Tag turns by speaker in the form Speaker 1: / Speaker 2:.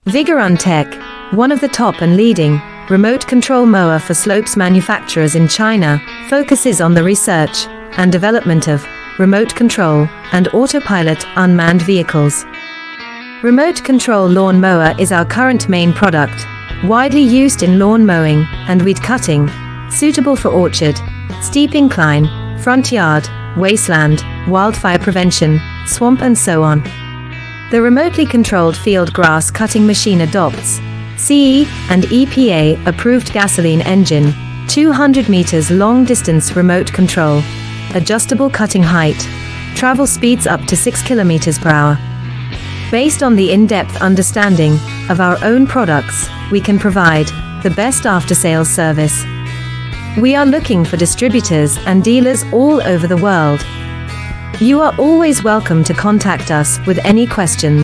Speaker 1: Vigorun Tech, one of the top and leading remote control mower for slopes manufacturers in China, focuses on the research and development of remote control and autopilot unmanned vehicles. Remote control lawn mower is our current main product, widely used in lawn mowing and weed cutting, suitable for orchard, steep incline, front yard, wasteland, wildfire prevention, swamp and so on. The remotely controlled field grass cutting machine adopts CE and EPA approved gasoline engine, 200 meters long distance remote control, adjustable cutting height, travel speeds up to 6 kilometers per hour. Based on the in-depth understanding of our own products, we can provide the best after-sales service. We are looking for distributors and dealers all over the world. You are always welcome to contact us with any questions.